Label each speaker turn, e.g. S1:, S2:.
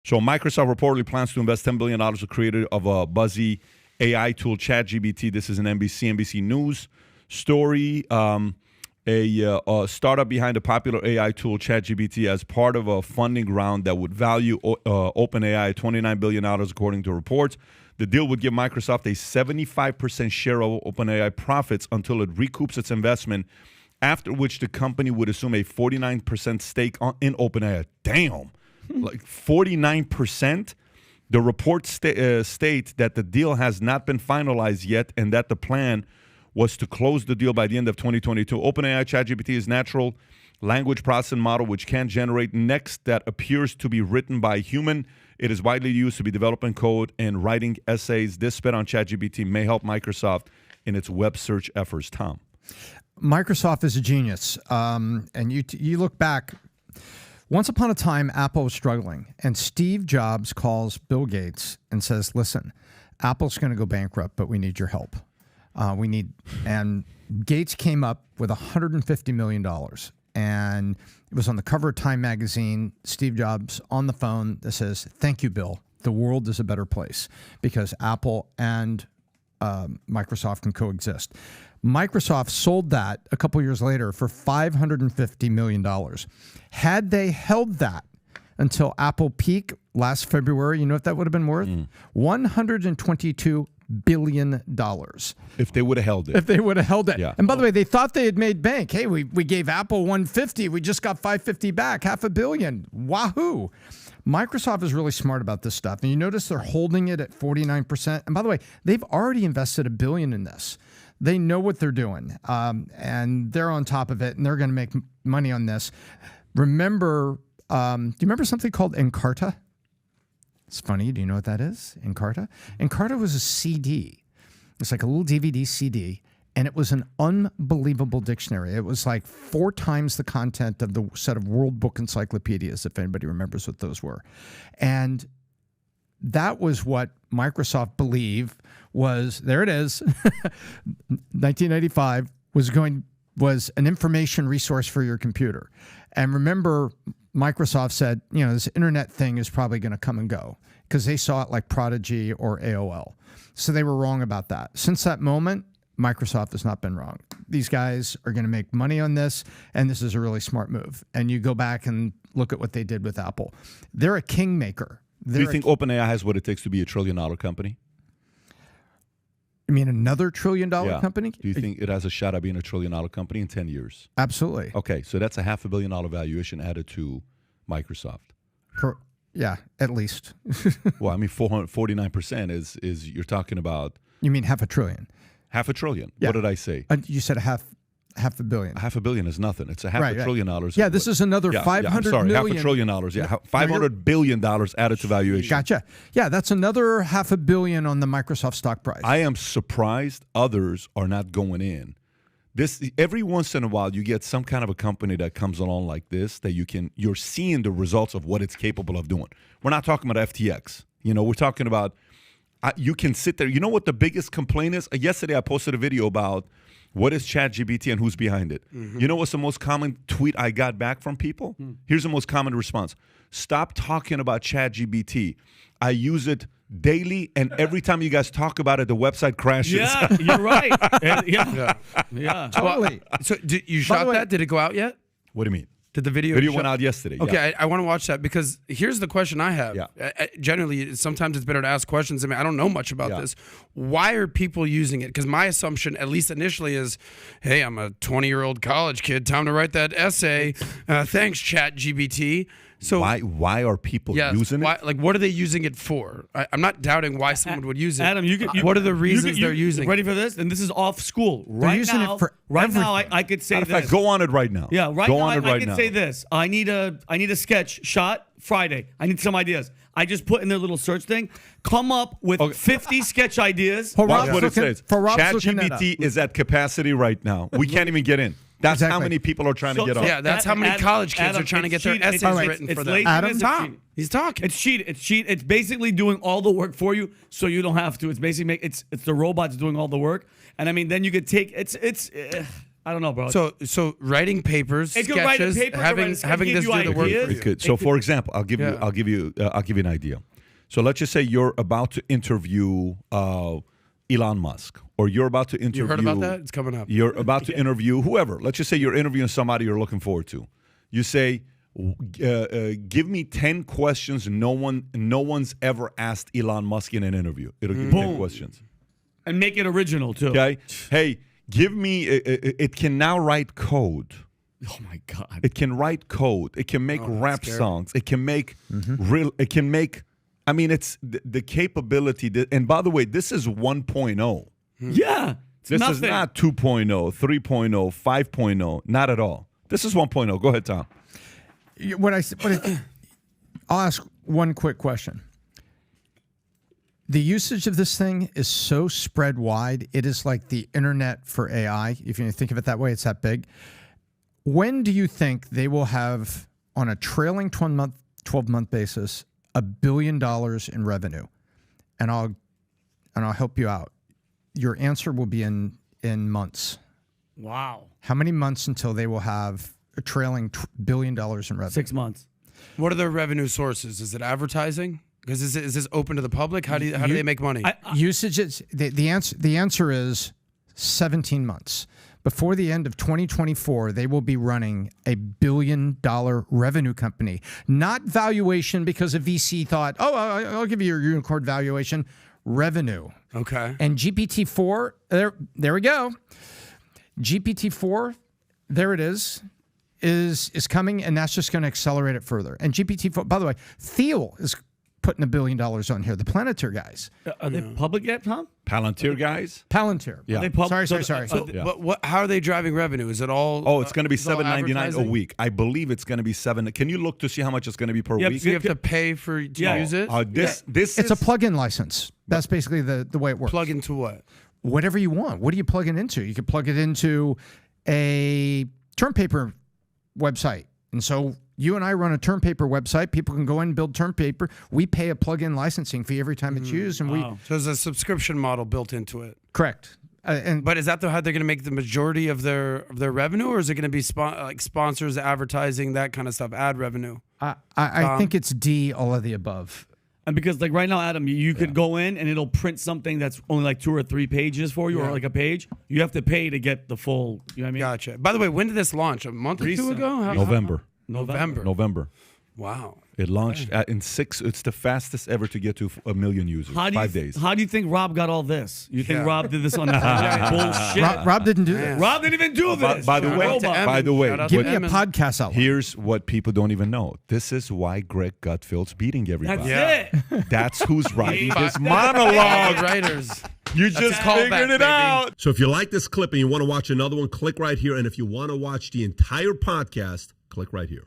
S1: So Microsoft reportedly plans to invest $10 billion to creator of a buzzy AI tool, ChatGPT. This is an NBC News story. A startup behind the popular AI tool, ChatGPT, as part of a funding round that would value OpenAI at $29 billion, according to reports. The deal would give Microsoft a 75% share of OpenAI profits until it recoups its investment, after which the company would assume a 49% stake in OpenAI. Damn. Like 49%. The reports state that the deal has not been finalized yet and that the plan was to close the deal by the end of 2022. OpenAI ChatGPT is natural language processing model which can generate text that appears to be written by a human. It is widely used to be developing code and writing essays. This spin on ChatGPT may help Microsoft in its web search efforts. Tom.
S2: Microsoft is a genius. And you look back, once upon a time, Apple was struggling, and Steve Jobs calls Bill Gates and says, listen, Apple's going to go bankrupt, but we need your help. And Gates came up with $150 million, and it was on the cover of Time magazine. Steve Jobs on the phone that says, thank you, Bill. The world is a better place because Apple and Microsoft can coexist. Microsoft sold that a couple years later for $550 million. Had they held that until Apple peak last February, you know what that would have been worth? $122 billion.
S1: If they would have held it.
S2: If they would have held it.
S1: Yeah.
S2: And by the way, they thought they had made bank. Hey, we gave Apple 150. We just got 550 back, $500 million. Wahoo. Microsoft is really smart about this stuff. And you notice they're holding it at 49%. And by the way, they've already invested $1 billion in this. They know what they're doing, and they're on top of it, and they're going to make money on this. Remember, do you remember something called Encarta? It's funny. Do you know what that is, Encarta? Encarta was a CD. It's like a little DVD CD, and it was an unbelievable dictionary. It was like 4 times the content of the set of World Book Encyclopedias, if anybody remembers what those were. And that was what Microsoft believed was, there it is, 1995, was an information resource for your computer. And remember, Microsoft said, you know, this internet thing is probably going to come and go because they saw it like Prodigy or AOL. So they were wrong about that. Since that moment, Microsoft has not been wrong. These guys are going to make money on this, and this is a really smart move. And you go back and look at what they did with Apple. They're a kingmaker.
S1: Do you think OpenAI has what it takes to be a $1 trillion company?
S2: You mean another $1 trillion company?
S1: Do you think it has a shot at being a $1 trillion company in 10 years?
S2: Absolutely.
S1: Okay, so that's a $500 million valuation added to Microsoft.
S2: Yeah, at least.
S1: Well, I mean, 49% is you're talking about.
S2: You mean $500 billion?
S1: $500 billion.
S2: Yeah.
S1: What did I say?
S2: You said $500 million.
S1: $500 million is nothing. It's a $500 billion.
S2: Yeah, this is another $500 million.
S1: $500 billion. Yeah, $500 billion added to valuation.
S2: Gotcha. Yeah, that's another $500 million on the Microsoft stock price.
S1: I am surprised others are not going in. This every once in a while you get some kind of a company that comes along like this that you're seeing the results of what it's capable of doing. We're not talking about FTX. You know, we're talking about you can sit there. You know what the biggest complaint is? Yesterday I posted a video about what is ChatGPT and who's behind it. You know what's the most common tweet I got back from people? Here's the most common response. Stop talking about ChatGPT. I use it daily, and every time you guys talk about it, the website crashes.
S3: Yeah, you're right. Yeah.
S2: Totally.
S4: So you shot that? Did it go out yet?
S1: What do you mean?
S4: Did the video
S1: went out yesterday.
S4: Okay,
S1: yeah.
S4: I want to watch that because here's the question I have.
S1: Yeah.
S4: Generally, sometimes it's better to ask questions. I mean, I don't know much about this. Why are people using it? Because my assumption, at least initially, is, hey, I'm a 20-year-old college kid. Time to write that essay. Thanks, ChatGPT. So
S1: why are people using it?
S4: Like, what are they using it for? I'm not doubting why someone would use it.
S3: Adam,
S4: what are the reasons they're using it?
S3: Ready for this? And this is off school.
S2: They're using it for
S3: now, I could say
S1: In
S3: this.
S1: fact, go on it right now.
S3: Yeah, right
S1: go
S3: now,
S1: on it right
S3: I can say this. I need a sketch shot Friday. I need some ideas. I just put in their little search thing. Come up with 50 sketch ideas.
S1: Watch what it says.
S2: ChatGPT
S1: is at capacity right now. We can't even get in. That's how many people are trying to get on.
S4: Yeah, that's how many college kids are trying to get their essays written for them.
S3: Adam,
S4: he's talking.
S3: It's cheat. It's basically doing all the work for you, so you don't have to. It's basically it's the robots doing all the work. And I mean, then you could take I don't know, bro.
S4: So writing papers,
S3: It could write a
S4: sketches,
S3: paper,
S4: having
S3: it could give
S4: this
S3: you
S4: do the work
S3: ideas.
S4: for you.
S1: It could. So, for example, I'll give you an idea. So let's just say you're about to interview Elon Musk, or you're about to interview.
S4: You heard about that? It's coming up.
S1: You're about to interview whoever. Let's just say you're interviewing somebody you're looking forward to. You say, give me 10 questions no one's ever asked Elon Musk in an interview. It'll give you 10 questions.
S3: And make it original, too.
S1: Okay? Hey, give me, it can now write code.
S3: Oh, my God.
S1: It can write code. It can make rap
S4: scary.
S1: songs. It can make I mean, it's the capability. And by the way, this is 1.0.
S3: Yeah.
S1: This
S3: nothing.
S1: is not 2.0, 3.0, 5.0. Not at all. This is 1.0. Go ahead, Tom.
S2: I'll ask one quick question. The usage of this thing is so spread wide. It is like the internet for AI. If you think of it that way, it's that big. When do you think they will have, on a trailing 12-month basis, $1 billion in revenue? And I'll help you out. Your answer will be in months.
S3: Wow.
S2: How many months until they will have a trailing $1 billion in revenue?
S3: 6 months.
S4: What are their revenue sources? Is it advertising? Because is this open to the public? How do they make money?
S2: Usage is the answer is 17 months. Before the end of 2024, they will be running a $1 billion revenue company. Not valuation because a VC thought, I'll give you your unicorn valuation. Revenue.
S4: Okay.
S2: And GPT-4, there we go. GPT-4, there it is coming, and that's just going to accelerate it further. And GPT-4, by the way, Thiel is putting $1 billion on here. The Planeteer guys.
S3: Are they public yet, Tom?
S1: Palantir guys?
S2: Palantir.
S1: Yeah.
S3: Are they public?
S2: Sorry.
S4: But how are they driving revenue? Is it all?
S1: Oh, it's going to be
S4: is it all
S1: $7.99 a
S4: advertising?
S1: week. I believe it's going to be $7. Can you look to see how much it's going to be per
S3: Yep,
S1: week?
S4: So you have to pay to use it.
S1: This
S2: It's
S1: is
S2: a plug-in license. That's basically the way it works.
S4: Plug into what?
S2: Whatever you want. What do you plug it into? You can plug it into a term paper website. And so you and I run a term paper website. People can go in and build term paper. We pay a plug-in licensing fee every time it's used. And
S3: Wow.
S4: So there's a subscription model built into it.
S2: correct.
S4: But is that how they're going to make the majority of their revenue, or is it going to be like sponsors, advertising, that kind of stuff, ad revenue?
S2: I think it's D, all of the above.
S3: And because like right now, Adam, you could go in and it'll print something that's only like 2 or 3 pages for you, or like a page. You have to pay to get the full. You know what I mean?
S4: Gotcha. By the way, when did this launch? A month or two
S3: Recent.
S4: ago?
S1: November.
S4: November. Wow.
S1: It launched in 6. It's the fastest ever to get to 1 million users. 5 days.
S3: How do you think Rob got all this? You think
S4: Yeah.
S3: Rob did this on bullshit?
S2: Rob didn't do this.
S3: Rob didn't even do this.
S1: By the
S4: Shout
S1: way,
S4: out to Evan.
S1: by the way,
S4: Shout out
S2: Give
S4: to
S2: me a
S4: Evan.
S2: podcast outline.
S1: here's what people don't even know. This is why Greg Gutfeld's beating everybody.
S3: That's
S4: Yeah.
S3: it.
S1: That's who's writing this
S4: All
S1: monologue.
S4: writers.
S1: You just
S4: callback,
S1: figured it
S4: baby.
S1: out.
S5: So if you like this clip and you want to watch another one, click right here. And if you want to watch the entire podcast, click right here.